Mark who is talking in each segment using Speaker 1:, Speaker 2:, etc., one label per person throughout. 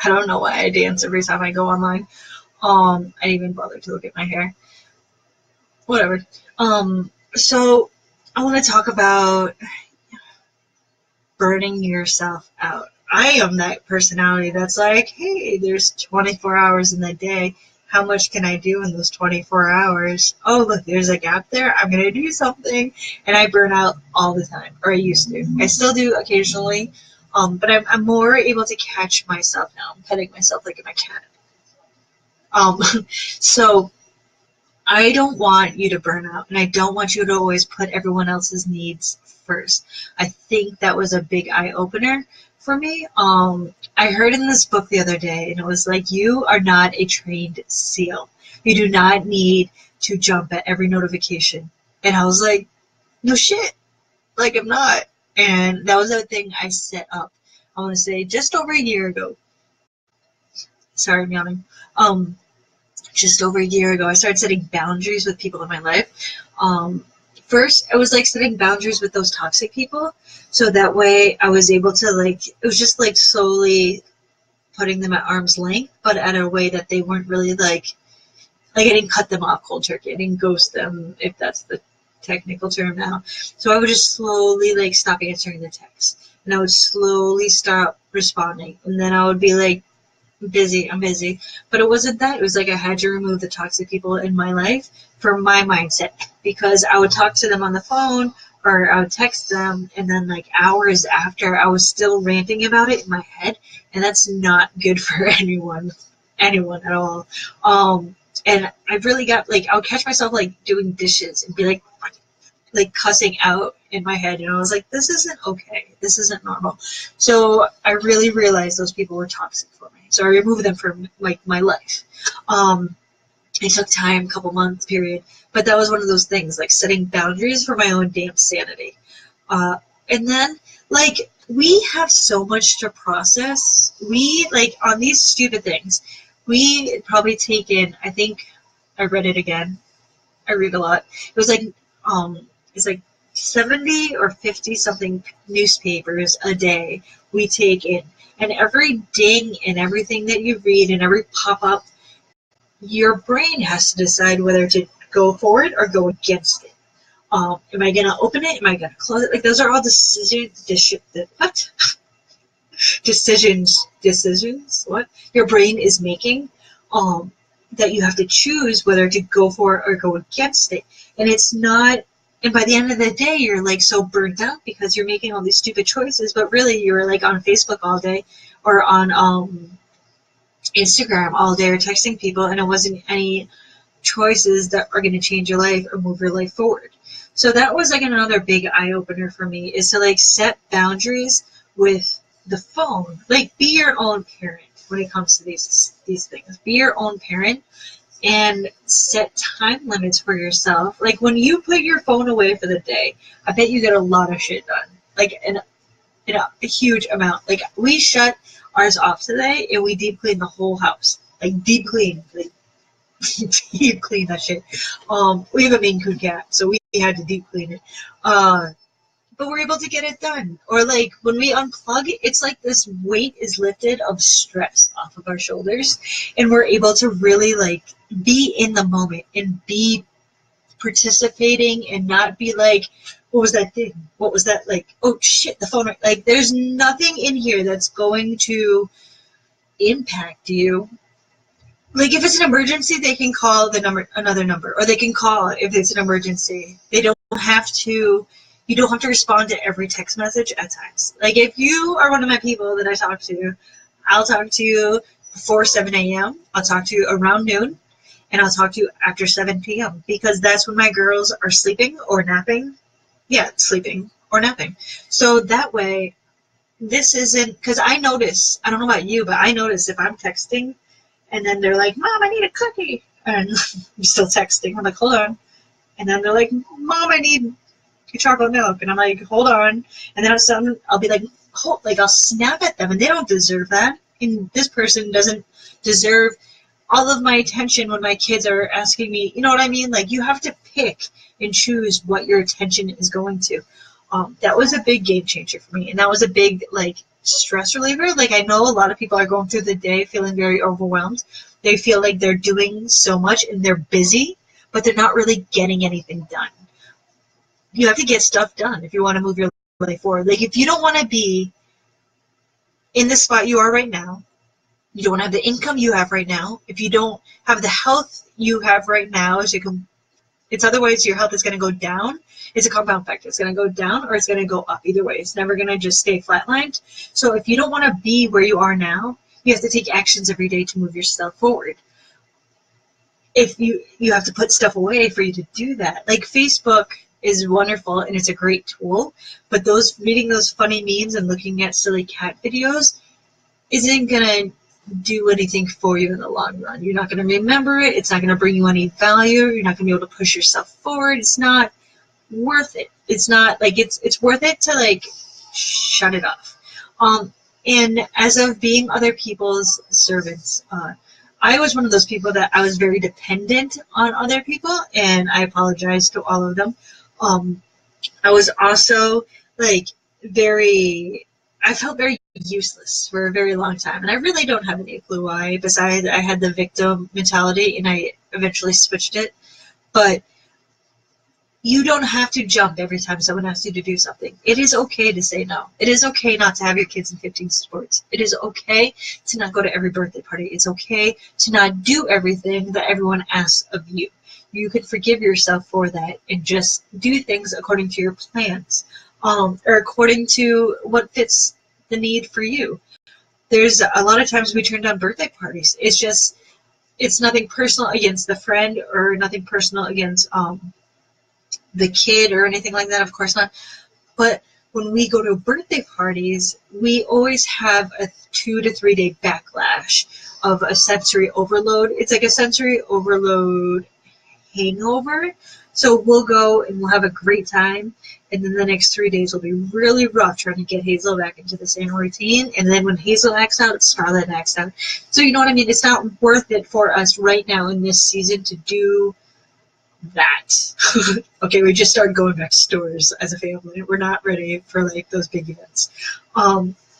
Speaker 1: I don't know why I dance every time I go online. I didn't even bother to look at my hair. Whatever. So I want to talk about burning yourself out. I am that personality that's like, hey, there's 24 hours in the day. How much can I do in those 24 hours? Oh, look, there's a gap there. I'm going to do something. And I burn out all the time, or I used to. I still do occasionally, but I'm more able to catch myself now. I'm petting myself like I'm a cat. Um, so I don't want you to burn out, and I don't want you to always put everyone else's needs first. I think that was a big eye opener for me. I heard in this book the other day, and it was like, you are not a trained SEAL. You do not need to jump at every notification. And I was like, no shit, like I'm not. And that was a thing I set up, I want to say, just over a year ago. Sorry, I'm yawning. Um, just over a year ago, I started setting boundaries with people in my life. Um, First, I was like setting boundaries with those toxic people. So that way I was able to like, it was just like slowly putting them at arm's length, but at a way that they weren't really like I didn't cut them off cold turkey. I didn't ghost them, if that's the technical term now. So I would just slowly like stop answering the text. And I would slowly stop responding. And then I would be like, I'm busy. But it wasn't that. It was like I had to remove the toxic people in my life for my mindset, because I would talk to them on the phone or I would text them, and then like hours after I was still ranting about it in my head, and that's not good for anyone at all. And I really got like, I would catch myself like doing dishes and be like cussing out in my head, and I was like, this isn't okay, this isn't normal. So I really realized those people were toxic for me, so I removed them from like my life. It took time, a couple months period, but that was one of those things, like setting boundaries for my own damn sanity. And then like, we have so much to process. We like, on these stupid things, we probably taken, I think, I read it again, I read a lot. It was like, it's like 70 or 50 something newspapers a day we take in. And every ding and everything that you read and every pop up, your brain has to decide whether to go for it or go against it. Am I going to open it? Am I going to close it? Like, those are all what? Decisions, what? Your brain is making. That you have to choose whether to go for it or go against it. And it's not, and by the end of the day, you're like so burnt out because you're making all these stupid choices, but really you're like on Facebook all day or on Instagram all day or texting people, and it wasn't any choices that are going to change your life or move your life forward. So that was like another big eye opener for me, is to like set boundaries with the phone. Like, be your own parent when it comes to these things. Be your own parent and set time limits for yourself. Like, when you put your phone away for the day, I bet you get a lot of shit done. Like, in a huge amount. Like, we shut ours off today and we deep cleaned the whole house. Like, deep clean. Like, deep clean that shit. We have a Maine Coon cat, so we had to deep clean it. But we're able to get it done. Or like, when we unplug, it's like this weight is lifted of stress off of our shoulders, and we're able to really like be in the moment and be participating and not be like, what was that thing? What was that? Like, oh shit, the phone. Like, there's nothing in here that's going to impact you. Like, if it's an emergency, they can call the number, another number, or they can call if it's an emergency. They don't have to. You don't have to respond to every text message at times. Like, if you are one of my people that I talk to, I'll talk to you before 7 a.m. I'll talk to you around noon, and I'll talk to you after 7 p.m. because that's when my girls are sleeping or napping. Yeah, sleeping or napping. So that way, this isn't, because I notice, I don't know about you, but I notice if I'm texting and then they're like, Mom, I need a cookie. And I'm still texting. I'm like, hold on. And then they're like, Mom, I need chocolate milk. And I'm like, hold on. And then all of a sudden, I'll be like, I'll snap at them. And they don't deserve that. And this person doesn't deserve all of my attention when my kids are asking me, you know what I mean? Like, you have to pick and choose what your attention is going to. That was a big game changer for me. And that was a big, like, stress reliever. Like, I know a lot of people are going through the day feeling very overwhelmed. They feel like they're doing so much and they're busy, but they're not really getting anything done. You have to get stuff done if you want to move your life forward. Like, if you don't want to be in the spot you are right now, you don't have the income you have right now, if you don't have the health you have right now, it's otherwise your health is going to go down. It's a compound effect. It's going to go down or it's going to go up. Either way, it's never going to just stay flatlined. So if you don't want to be where you are now, you have to take actions every day to move yourself forward. If you have to put stuff away for you to do that. Like, Facebook is wonderful and it's a great tool, but reading those funny memes and looking at silly cat videos isn't going to do anything for you in the long run. You're not going to remember it. It's not going to bring you any value. You're not going to be able to push yourself forward. It's not worth it. It's not like it's worth it to like shut it off. And as of being other people's servants, I was one of those people that I was very dependent on other people, and I apologize to all of them. I was also like I felt very useless for a very long time, and I really don't have any clue why, besides I had the victim mentality and I eventually switched it. But you don't have to jump every time someone asks you to do something. It is okay to say no. It is okay not to have your kids in 15 sports. It is okay to not go to every birthday party. It's okay to not do everything that everyone asks of you. You can forgive yourself for that and just do things according to your plans, or according to what fits the need for you. There's a lot of times we turn down birthday parties. It's nothing personal against the friend or nothing personal against the kid or anything like that, of course not. But when we go to birthday parties, we always have a 2 to 3 day backlash of a sensory overload. It's like a sensory overload hangover. So we'll go and we'll have a great time, and then the next 3 days will be really rough trying to get Hazel back into the same routine. And then when Hazel acts out, Scarlett acts out. So you know what I mean? It's not worth it for us right now in this season to do that. Okay, we just started going back to stores as a family. We're not ready for like those big events.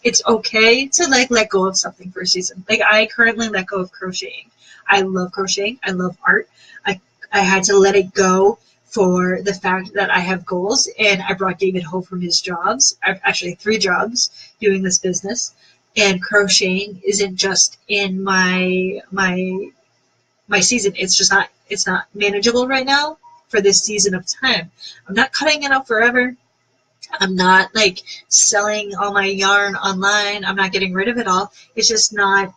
Speaker 1: It's okay to like let go of something for a season. Like, I currently let go of crocheting. I love crocheting. I love art. I had to let it go for the fact that I have goals, and I brought David home from his jobs. I've actually 3 jobs doing this business, and crocheting isn't just in my season. It's not manageable right now for this season of time. I'm not cutting it out forever. I'm not like selling all my yarn online. I'm not getting rid of it all. It's just not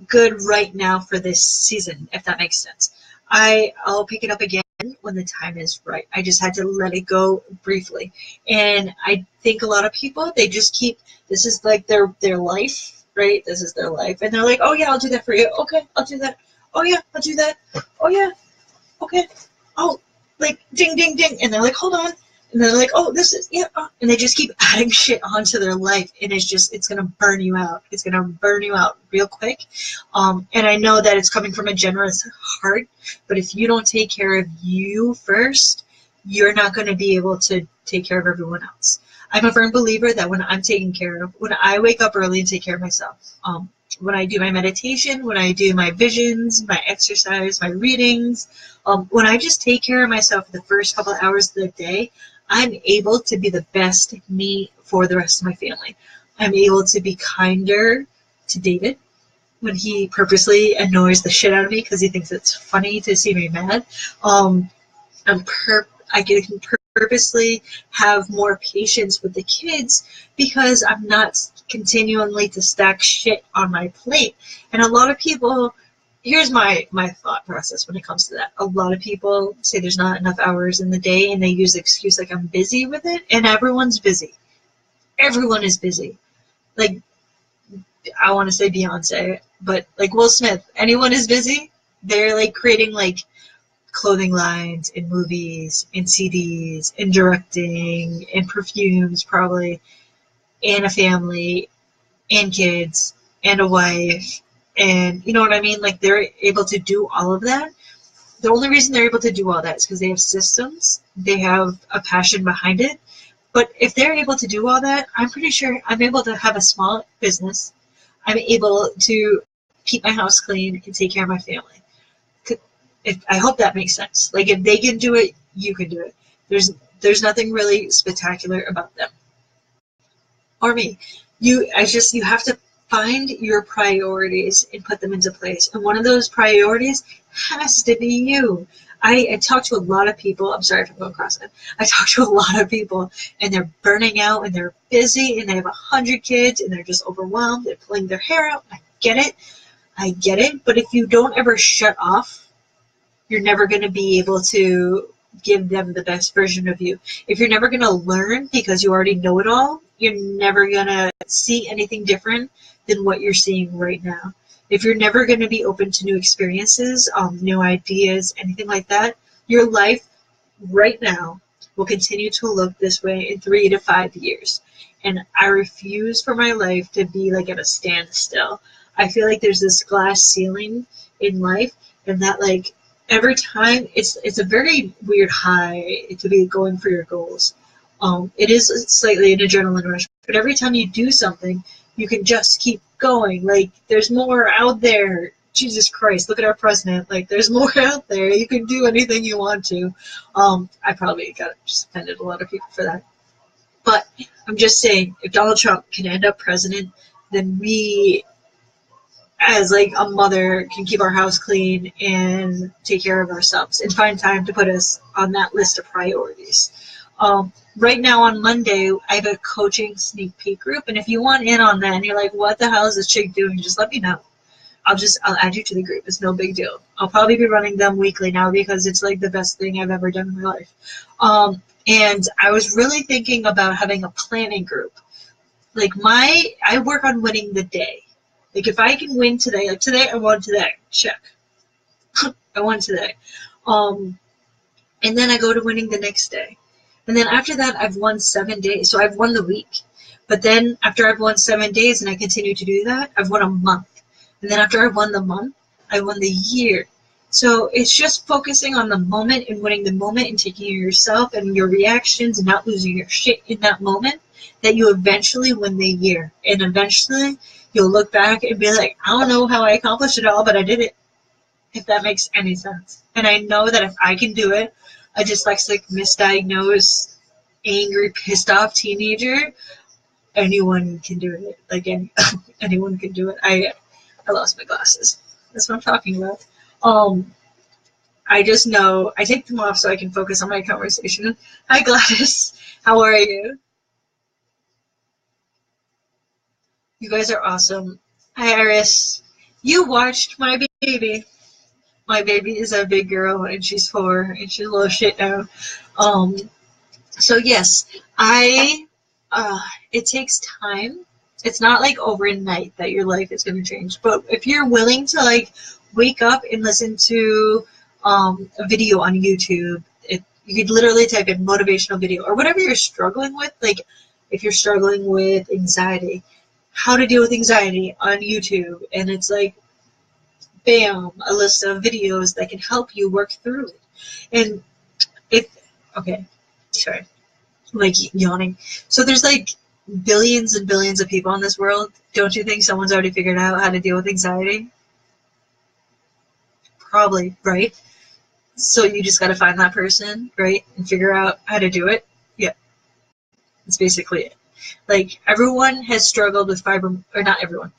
Speaker 1: good right now for this season, if that makes sense. I'll pick it up again when the time is right. I just had to let it go briefly. And I think a lot of people, they just keep, this is like their life, right? This is their life. And they're like, oh yeah, I'll do that for you. Okay, I'll do that. Oh yeah, I'll do that. Oh yeah, okay. Oh, like ding, ding, ding. And they're like, hold on. And they're like, oh, this is, yeah. Oh. And they just keep adding shit onto their life. And it's going to burn you out. It's going to burn you out real quick. And I know that it's coming from a generous heart. But if you don't take care of you first, you're not going to be able to take care of everyone else. I'm a firm believer that when I'm taken care of, when I wake up early and take care of myself, when I do my meditation, when I do my visions, my exercise, my readings, when I just take care of myself the first couple of hours of the day, I'm able to be the best me for the rest of my family. I'm able to be kinder to David when he purposely annoys the shit out of me because he thinks it's funny to see me mad. I can purposely have more patience with the kids because I'm not continually to stack shit on my plate. And a lot of people, here's my thought process when it comes to that. A lot of people say there's not enough hours in the day and they use the excuse like I'm busy with it, and everyone's busy. Everyone is busy. Like, I want to say Beyonce, but like Will Smith, anyone is busy. They're like creating like clothing lines in movies, in CDs, in directing, in perfumes probably, and a family, and kids, and a wife, and you know what I mean? Like, they're able to do all of that. The only reason they're able to do all that is because they have systems, they have a passion behind it, But if they're able to do all that, I'm pretty sure I'm able to have a small business. I'm able to keep my house clean and take care of my family. I hope that makes sense. Like, if they can do it, you can do it. There's nothing really spectacular about them or me. You have to find your priorities and put them into place. And one of those priorities has to be you. I talk to a lot of people. I'm sorry if I'm going across it. I talk to a lot of people, and they're burning out, and they're busy, and they have 100 kids, and they're just overwhelmed. They're pulling their hair out. I get it. But if you don't ever shut off, you're never going to be able to give them the best version of you. If you're never going to learn because you already know it all, you're never going to see anything different than what you're seeing right now. If you're never going to be open to new experiences, new ideas, anything like that, your life right now will continue to look this way in 3 to 5 years. And I refuse for my life to be like at a standstill. I feel like there's this glass ceiling in life, and that like every time it's a very weird high to be going for your goals. It is slightly an adrenaline rush, but every time you do something, you can just keep going. Like, there's more out there. Jesus Christ, look at our president. Like, there's more out there. You can do anything you want to. I probably just offended a lot of people for that. But I'm just saying, if Donald Trump can end up president, then we, as like a mother, can keep our house clean and take care of ourselves and find time to put us on that list of priorities. Right now on Monday, I have a coaching sneak peek group, and if you want in on that and you're like, what the hell is this chick doing, just let me know. I'll add you to the group. It's no big deal. I'll probably be running them weekly now because it's like the best thing I've ever done in my life. And I was really thinking about having a planning group. Like, I work on winning the day. Like, if I can win today, like today, I won today. Check. I won today. And then I go to winning the next day. And then after that, I've won 7 days. So I've won the week. But then after I've won 7 days and I continue to do that, I've won a month. And then after I've won the month, I won the year. So it's just focusing on the moment and winning the moment and taking care of yourself and your reactions and not losing your shit in that moment that you eventually win the year. And eventually you'll look back and be like, I don't know how I accomplished it all, but I did it. If that makes any sense. And I know that if I can do it, a dyslexic, misdiagnosed, angry, pissed off teenager, anyone can do it. Like, anyone can do it. I lost my glasses. That's what I'm talking about. I just know I take them off so I can focus on my conversation. Hi, Gladys. How are you? You guys are awesome. Hi, Iris. You watched my baby. My baby is a big girl, and she's 4, and she's a little shit now. So yes, it takes time. It's not like overnight that your life is going to change. But if you're willing to like wake up and listen to a video on YouTube, you could literally type in motivational video or whatever you're struggling with. Like, if you're struggling with anxiety, how to deal with anxiety on YouTube, and it's like, bam, a list of videos that can help you work through it. And sorry, I'm like yawning. So there's like billions and billions of people in this world. Don't you think someone's already figured out how to deal with anxiety? Probably, right? So you just got to find that person, right? And figure out how to do it. Yeah, that's basically it. Like, everyone has struggled with or not everyone.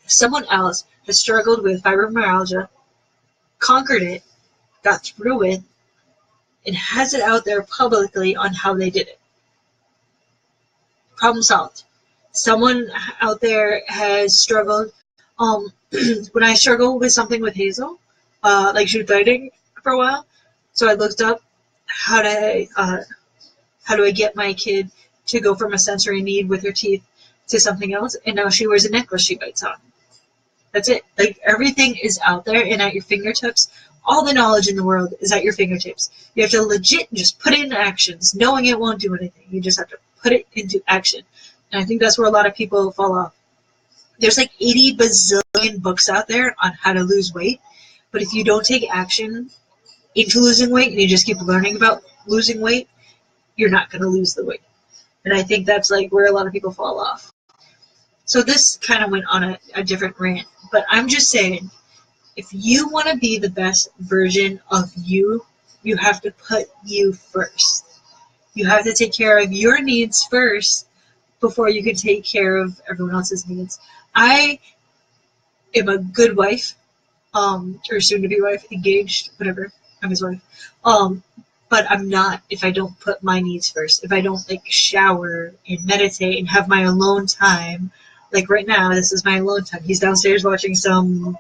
Speaker 1: Someone else has struggled with fibromyalgia, conquered it, got through it, and has it out there publicly on how they did it. Problem solved. Someone out there has struggled. When I struggled with something with Hazel, like she was biting for a while, so I looked up how do I get my kid to go from a sensory need with her teeth to something else, and now she wears a necklace she bites on. That's it. Like, everything is out there and at your fingertips. All the knowledge in the world is at your fingertips. You have to legit just put it into actions. Knowing it won't do anything. You just have to put it into action. And I think that's where a lot of people fall off. There's like 80 bazillion books out there on how to lose weight. But if you don't take action into losing weight and you just keep learning about losing weight, you're not going to lose the weight. And I think that's like where a lot of people fall off. So this kind of went on a different rant, but I'm just saying, if you want to be the best version of you, you have to put you first. You have to take care of your needs first before you can take care of everyone else's needs. I am a good wife, or soon to be wife, engaged, whatever. I'm his wife. But I'm not if I don't put my needs first. If I don't like shower and meditate and have my alone time. Like right now, this is my alone time. He's downstairs watching some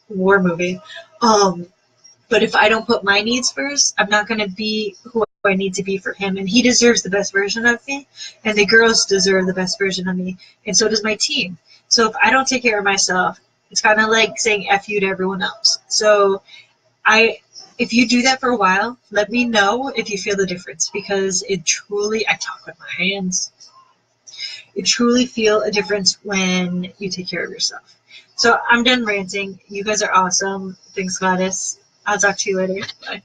Speaker 1: war movie. But if I don't put my needs first, I'm not going to be who I need to be for him. And he deserves the best version of me. And the girls deserve the best version of me. And so does my team. So if I don't take care of myself, it's kind of like saying F you to everyone else. So if you do that for a while, let me know if you feel the difference. Because I talk with my hands. You truly feel a difference when you take care of yourself. So I'm done ranting. You guys are awesome. Thanks, Gladys. I'll talk to you later. Bye.